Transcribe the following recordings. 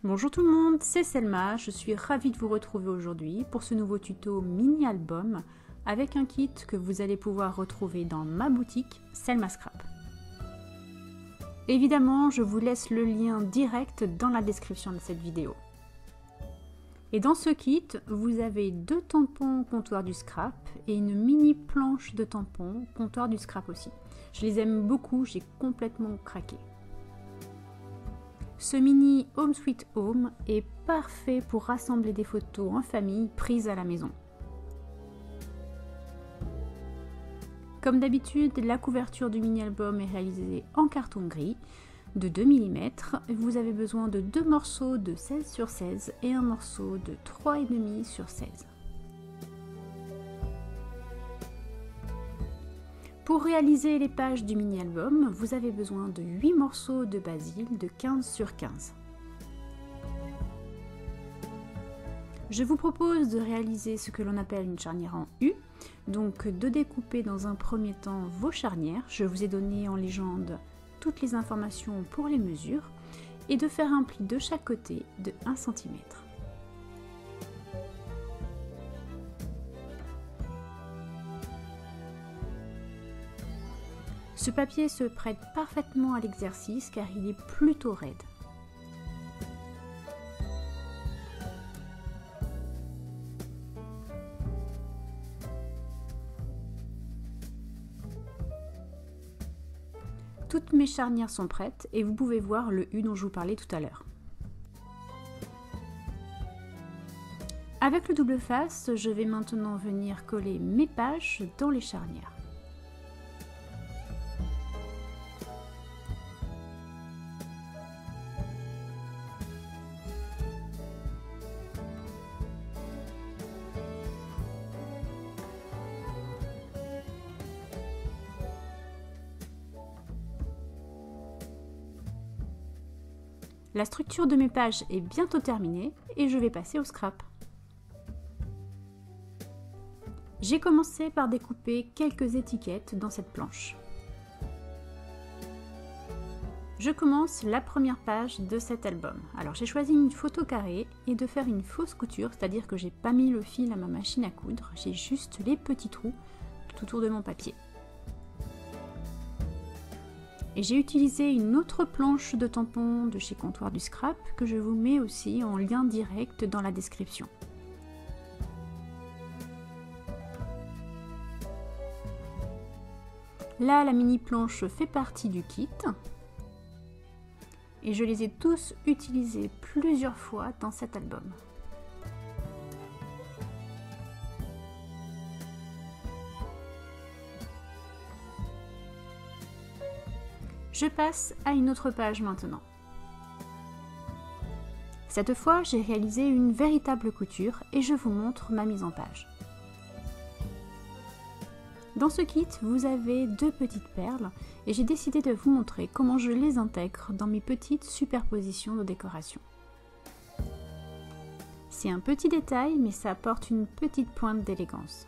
Bonjour tout le monde, c'est Selma, je suis ravie de vous retrouver aujourd'hui pour ce nouveau tuto mini-album avec un kit que vous allez pouvoir retrouver dans ma boutique Selma Scrap. Évidemment, je vous laisse le lien direct dans la description de cette vidéo. Et dans ce kit, vous avez 2 tampons comptoir du scrap et une mini planche de tampons comptoir du scrap aussi. Je les aime beaucoup, j'ai complètement craqué. Ce mini Home Sweet Home est parfait pour rassembler des photos en famille prises à la maison. Comme d'habitude, la couverture du mini-album est réalisée en carton gris de 2 mm. Vous avez besoin de 2 morceaux de 16 sur 16 et un morceau de 3,5 sur 16. Pour réaliser les pages du mini-album, vous avez besoin de 8 morceaux de basil de 15 sur 15. Je vous propose de réaliser ce que l'on appelle une charnière en U, donc de découper dans un premier temps vos charnières. Je vous ai donné en légende toutes les informations pour les mesures et de faire un pli de chaque côté de 1 cm. Ce papier se prête parfaitement à l'exercice car il est plutôt raide. Toutes mes charnières sont prêtes et vous pouvez voir le U dont je vous parlais tout à l'heure. Avec le double face, je vais maintenant venir coller mes pages dans les charnières. La structure de mes pages est bientôt terminée et je vais passer au scrap. J'ai commencé par découper quelques étiquettes dans cette planche. Je commence la première page de cet album. Alors j'ai choisi une photo carrée et de faire une fausse couture, c'est-à-dire que j'ai pas mis le fil à ma machine à coudre, j'ai juste les petits trous tout autour de mon papier. Et j'ai utilisé une autre planche de tampons de chez Comptoir du Scrap que je vous mets aussi en lien direct dans la description. Là, la mini planche fait partie du kit et je les ai tous utilisés plusieurs fois dans cet album. Je passe à une autre page maintenant. Cette fois, j'ai réalisé une véritable couture et je vous montre ma mise en page. Dans ce kit, vous avez 2 petites perles et j'ai décidé de vous montrer comment je les intègre dans mes petites superpositions de décoration. C'est un petit détail, mais ça apporte une petite pointe d'élégance.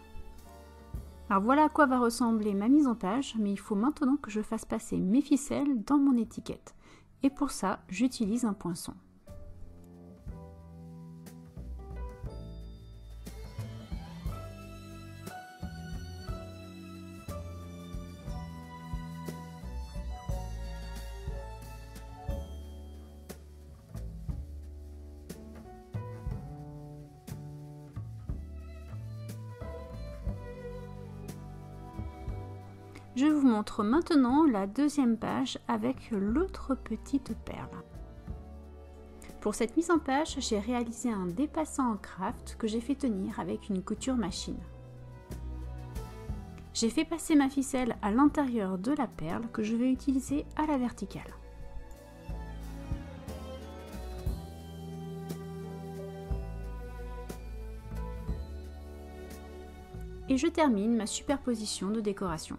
Alors voilà à quoi va ressembler ma mise en page, mais il faut maintenant que je fasse passer mes ficelles dans mon étiquette. Et pour ça, j'utilise un poinçon. Je vous montre maintenant la deuxième page avec l'autre petite perle. Pour cette mise en page, j'ai réalisé un dépassant en craft que j'ai fait tenir avec une couture machine. J'ai fait passer ma ficelle à l'intérieur de la perle que je vais utiliser à la verticale. Et je termine ma superposition de décoration.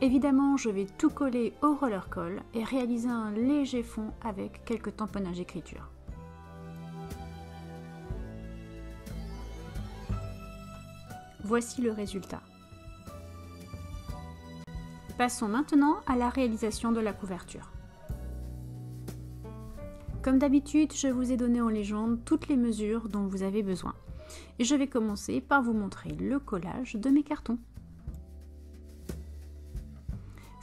Évidemment, je vais tout coller au roller coll et réaliser un léger fond avec quelques tamponnages écriture. Voici le résultat. Passons maintenant à la réalisation de la couverture. Comme d'habitude, je vous ai donné en légende toutes les mesures dont vous avez besoin. Et je vais commencer par vous montrer le collage de mes cartons.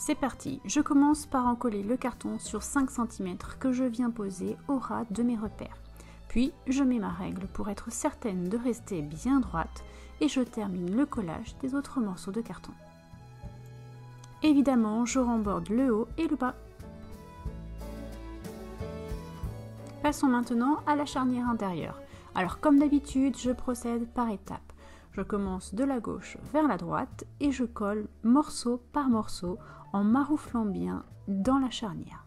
C'est parti, je commence par en coller le carton sur 5 cm que je viens poser au ras de mes repères. Puis je mets ma règle pour être certaine de rester bien droite et je termine le collage des autres morceaux de carton. Évidemment, je remborde le haut et le bas. Passons maintenant à la charnière intérieure. Alors comme d'habitude, je procède par étapes. Je commence de la gauche vers la droite et je colle morceau par morceau en marouflant bien dans la charnière.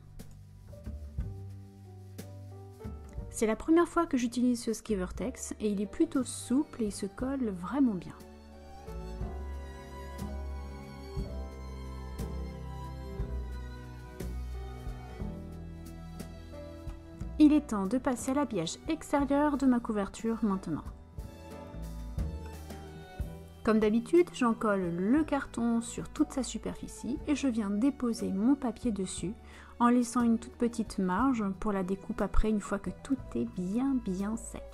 C'est la première fois que j'utilise ce Skivertex et il est plutôt souple et il se colle vraiment bien. Il est temps de passer à l'habillage extérieur de ma couverture maintenant. Comme d'habitude, j'en colle le carton sur toute sa superficie et je viens déposer mon papier dessus en laissant une toute petite marge pour la découpe après une fois que tout est bien sec.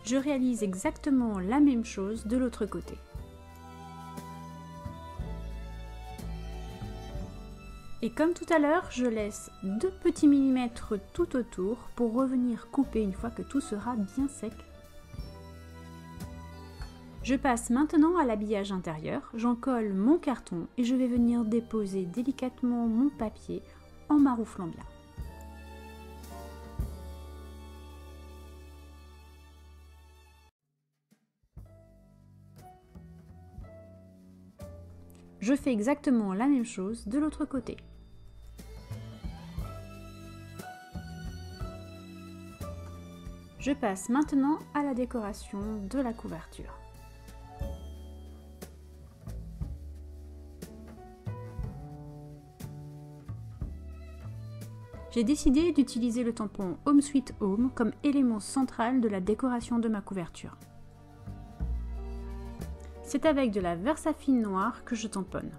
Je réalise exactement la même chose de l'autre côté. Et comme tout à l'heure, je laisse 2 petits millimètres tout autour pour revenir couper une fois que tout sera bien sec. Je passe maintenant à l'habillage intérieur, j'en colle mon carton et je vais venir déposer délicatement mon papier en marouflant bien. Je fais exactement la même chose de l'autre côté. Je passe maintenant à la décoration de la couverture. J'ai décidé d'utiliser le tampon Home Sweet Home comme élément central de la décoration de ma couverture. C'est avec de la Versafine noire que je tamponne.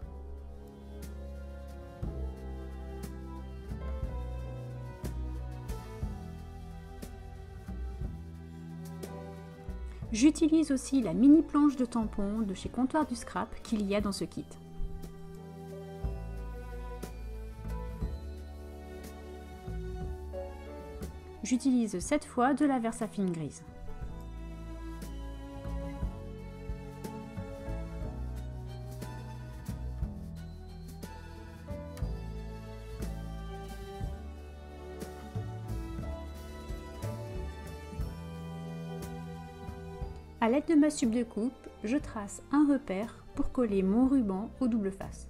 J'utilise aussi la mini planche de tampon de chez Comptoir du Scrap qu'il y a dans ce kit. J'utilise cette fois de la Versafine grise. A l'aide de ma supe de coupe, je trace un repère pour coller mon ruban au double face.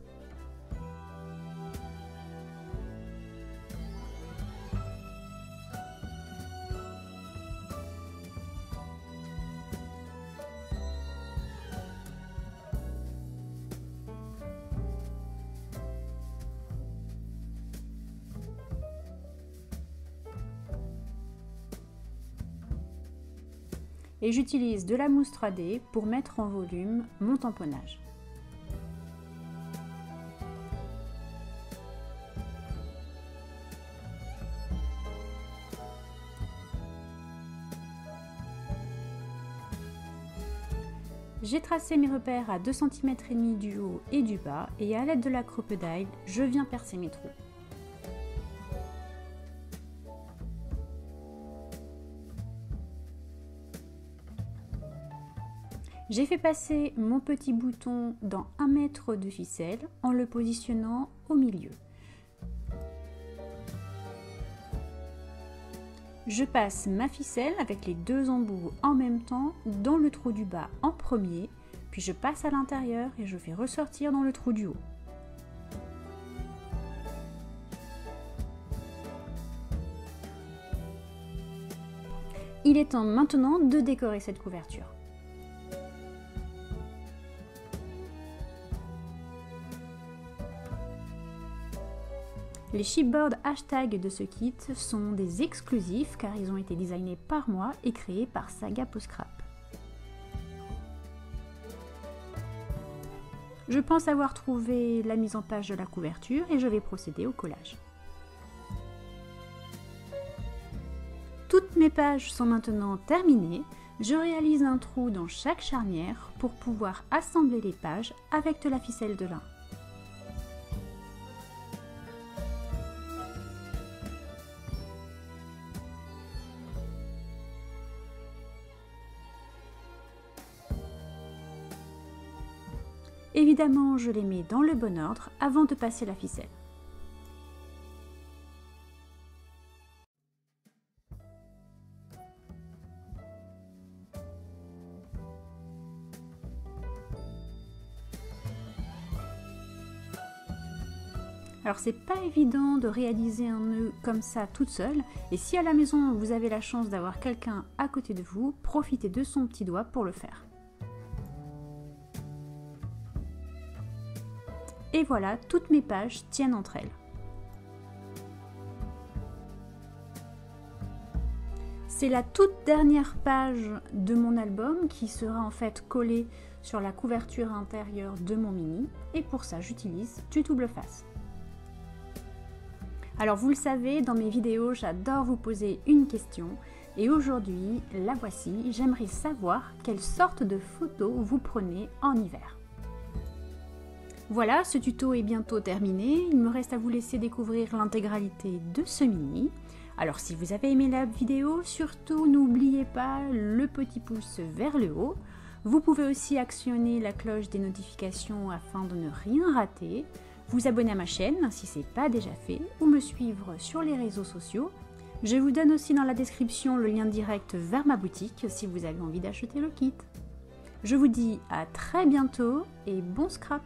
Et j'utilise de la mousse 3D pour mettre en volume mon tamponnage. J'ai tracé mes repères à 2,5 cm du haut et du bas et à l'aide de la crocodile, je viens percer mes trous. J'ai fait passer mon petit bouton dans 1 mètre de ficelle en le positionnant au milieu. Je passe ma ficelle avec les 2 embouts en même temps dans le trou du bas en premier, puis je passe à l'intérieur et je fais ressortir dans le trou du haut. Il est temps maintenant de décorer cette couverture. Les chipboards hashtag de ce kit sont des exclusifs car ils ont été designés par moi et créés par Saga Post-Scrap. Je pense avoir trouvé la mise en page de la couverture et je vais procéder au collage. Toutes mes pages sont maintenant terminées. Je réalise un trou dans chaque charnière pour pouvoir assembler les pages avec de la ficelle de lin. Évidemment, je les mets dans le bon ordre avant de passer la ficelle. Alors c'est pas évident de réaliser un nœud comme ça toute seule, et si à la maison vous avez la chance d'avoir quelqu'un à côté de vous, profitez de son petit doigt pour le faire. Et voilà, toutes mes pages tiennent entre elles. C'est la toute dernière page de mon album qui sera en fait collée sur la couverture intérieure de mon mini, et pour ça j'utilise du double face. Alors vous le savez, dans mes vidéos, j'adore vous poser une question et aujourd'hui, la voici, j'aimerais savoir quelle sorte de photos vous prenez en hiver. Voilà, ce tuto est bientôt terminé, il me reste à vous laisser découvrir l'intégralité de ce mini. Alors si vous avez aimé la vidéo, surtout n'oubliez pas le petit pouce vers le haut. Vous pouvez aussi actionner la cloche des notifications afin de ne rien rater. Vous abonner à ma chaîne si ce n'est pas déjà fait ou me suivre sur les réseaux sociaux. Je vous donne aussi dans la description le lien direct vers ma boutique si vous avez envie d'acheter le kit. Je vous dis à très bientôt et bon scrap!